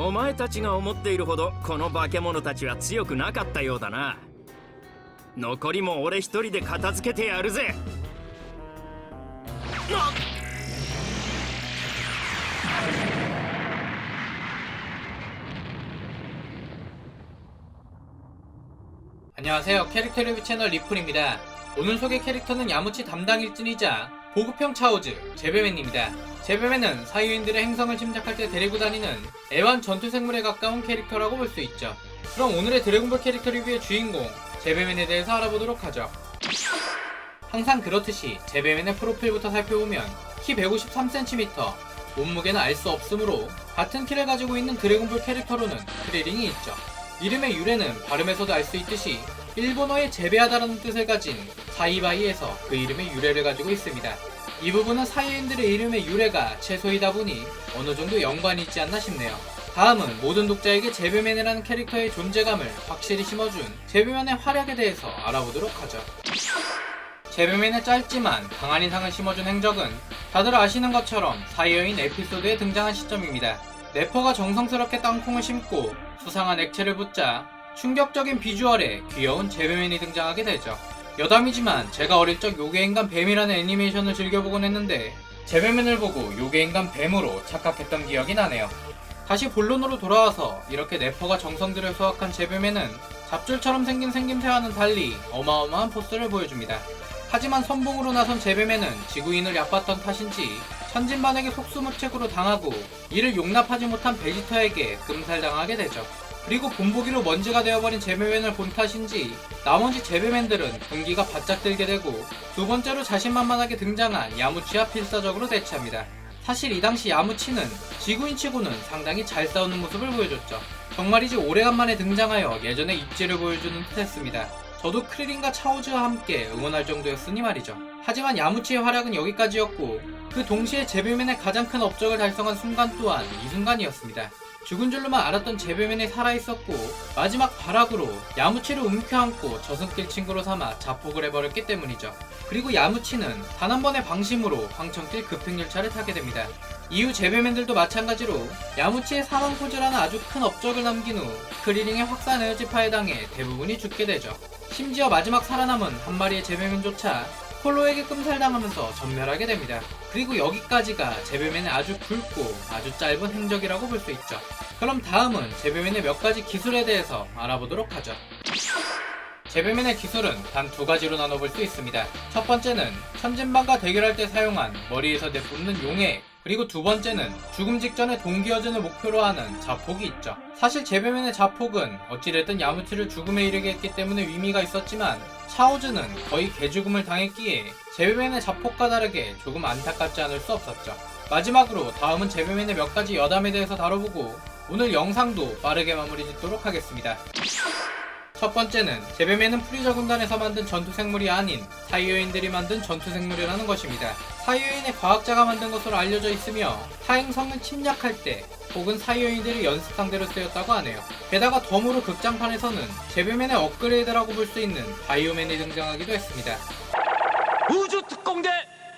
お前たちが思っているほどこの化け物たちは強くなかったようだな。残りも俺一人で片付けてやるぜ。안녕하세요. 캐릭터 리뷰 채널 리플입니다. 오늘 소개 캐릭터는 야무치 담당 일진이자 보급형 차오즈 제베맨입니다. 제베맨은 사유인들의 행성을 침략할 때 데리고 다니는 애완 전투생물에 가까운 캐릭터라고 볼 수 있죠. 그럼 오늘의 드래곤볼 캐릭터 리뷰의 주인공 제베맨에 대해서 알아보도록 하죠. 항상 그렇듯이 제베맨의 프로필부터 살펴보면 키 153cm, 몸무게는 알 수 없으므로 같은 키를 가지고 있는 드래곤볼 캐릭터로는 크리링이 있죠. 이름의 유래는 발음에서도 알 수 있듯이 일본어의 재배하다라는 뜻을 가진 사이바이에서 그 이름의 유래를 가지고 있습니다. 이 부분은 사이인들의 이름의 유래가 채소이다 보니 어느 정도 연관이 있지 않나 싶네요. 다음은 모든 독자에게 제베맨이라는 캐릭터의 존재감을 확실히 심어준 제베맨의 활약에 대해서 알아보도록 하죠. 제베맨의 짧지만 강한 인상을 심어준 행적은 다들 아시는 것처럼 사이어인 에피소드에 등장한 시점입니다. 네퍼가 정성스럽게 땅콩을 심고 수상한 액체를 붓자 충격적인 비주얼에 귀여운 제베맨이 등장하게 되죠. 여담이지만 제가 어릴 적 요괴인간 뱀이라는 애니메이션을 즐겨보곤 했는데 제베맨을 보고 요괴인간 뱀으로 착각했던 기억이 나네요. 다시 본론으로 돌아와서 이렇게 네퍼가 정성 들여 수확한 제베맨은 잡줄처럼 생긴 생김새와는 달리 어마어마한 포스를 보여줍니다. 하지만 선봉으로 나선 제베맨은 지구인을 얕봤던 탓인지 천진반에게 속수무책으로 당하고 이를 용납하지 못한 베지터에게 끔살당하게 되죠. 그리고 본보기로 먼지가 되어버린 제베맨을 본 탓인지 나머지 제베맨들은 분기가 바짝 들게 되고 두 번째로 자신만만하게 등장한 야무치와 필사적으로 대치합니다. 사실 이 당시 야무치는 지구인치고는 상당히 잘 싸우는 모습을 보여줬죠. 정말이지 오래간만에 등장하여 예전의 입지를 보여주는 듯했습니다. 저도 크리링과 차오즈와 함께 응원할 정도였으니 말이죠. 하지만 야무치의 활약은 여기까지였고 그 동시에 제베맨의 가장 큰 업적을 달성한 순간 또한 이 순간이었습니다. 죽은 줄로만 알았던 제베맨이 살아있었고 마지막 발악으로 야무치를 움켜안고 저승길 친구로 삼아 자폭을 해버렸기 때문이죠. 그리고 야무치는 단 한 번의 방심으로 황천길 급행열차를 타게 됩니다. 이후 제베맨들도 마찬가지로 야무치의 사망 포즈라는 아주 큰 업적을 남긴 후 크리링의 확산 에너지파에 당해 대부분이 죽게 되죠. 심지어 마지막 살아남은 한 마리의 제베맨조차 폴로에게 끔살당하면서 전멸하게 됩니다. 그리고 여기까지가 제베맨의 아주 굵고 아주 짧은 행적이라고 볼 수 있죠. 그럼 다음은 제베맨의 몇 가지 기술에 대해서 알아보도록 하죠. 제베맨의 기술은 단 두 가지로 나눠볼 수 있습니다. 첫 번째는 천진반과 대결할 때 사용한 머리에서 내뿜는 용액, 그리고 두 번째는 죽음 직전의 동기어전을 목표로 하는 자폭이 있죠. 사실 제베맨의 자폭은 어찌됐든 야무치를 죽음에 이르게 했기 때문에 의미가 있었지만 차오즈는 거의 개죽음을 당했기에 제베맨의 자폭과 다르게 조금 안타깝지 않을 수 없었죠. 마지막으로 다음은 제베맨의 몇 가지 여담에 대해서 다뤄보고 오늘 영상도 빠르게 마무리 짓도록 하겠습니다. 첫 번째는 제베맨은 프리저 군단에서 만든 전투생물이 아닌 사이어인들이 만든 전투생물이라는 것입니다. 사이어인의 과학자가 만든 것으로 알려져 있으며 타행성을 침략할 때 혹은 사이어인들의 연습 상대로 쓰였다고 하네요. 게다가 덤으로 극장판에서는 제베맨의 업그레이드라고 볼 수 있는 바이오맨이 등장하기도 했습니다. 우주특공대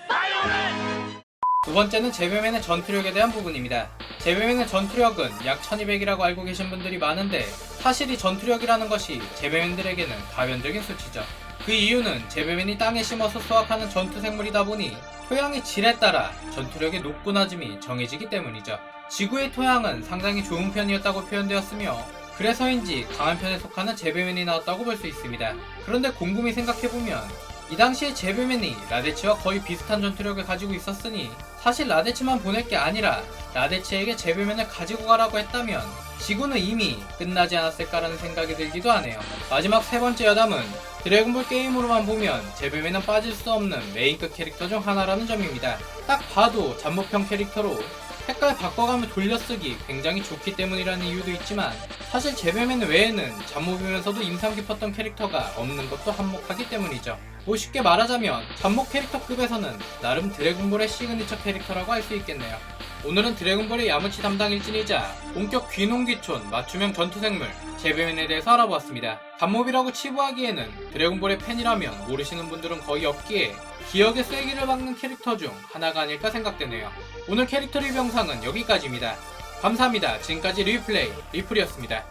바이오맨! 두 번째는 제베맨의 전투력에 대한 부분입니다. 제베맨의 전투력은 약 1200이라고 알고 계신 분들이 많은데 사실 이 전투력이라는 것이 제베맨들에게는 가변적인 수치죠. 그 이유는 제베맨이 땅에 심어서 수확하는 전투생물이다 보니 토양의 질에 따라 전투력의 높고 낮음이 정해지기 때문이죠. 지구의 토양은 상당히 좋은 편이었다고 표현되었으며 그래서인지 강한 편에 속하는 제베맨이 나왔다고 볼 수 있습니다. 그런데 곰곰이 생각해보면 이 당시에 제베맨이 라데치와 거의 비슷한 전투력을 가지고 있었으니 사실 라데치만 보낼 게 아니라 라데치에게 제베맨을 가지고 가라고 했다면 지구는 이미 끝나지 않았을까라는 생각이 들기도 하네요. 마지막 세 번째 여담은 드래곤볼 게임으로만 보면 제베맨은 빠질 수 없는 메인급 캐릭터 중 하나라는 점입니다. 딱 봐도 잡목형 캐릭터로 색깔 바꿔가며 돌려쓰기 굉장히 좋기 때문이라는 이유도 있지만 사실 제베맨 외에는 잡목이면서도 인상 깊었던 캐릭터가 없는 것도 한몫하기 때문이죠. 뭐 쉽게 말하자면 잡목 캐릭터급에서는 나름 드래곤볼의 시그니처 캐릭터라고 할 수 있겠네요. 오늘은 드래곤볼의 야무치 담당 일진이자 본격 귀농귀촌 맞춤형 전투생물 제베맨에 대해서 알아보았습니다. 잡몹이라고 치부하기에는 드래곤볼의 팬이라면 모르시는 분들은 거의 없기에 기억의 쐐기를 박는 캐릭터 중 하나가 아닐까 생각되네요. 오늘 캐릭터 리뷰 영상은 여기까지입니다. 감사합니다. 지금까지 리플레이 리플이었습니다.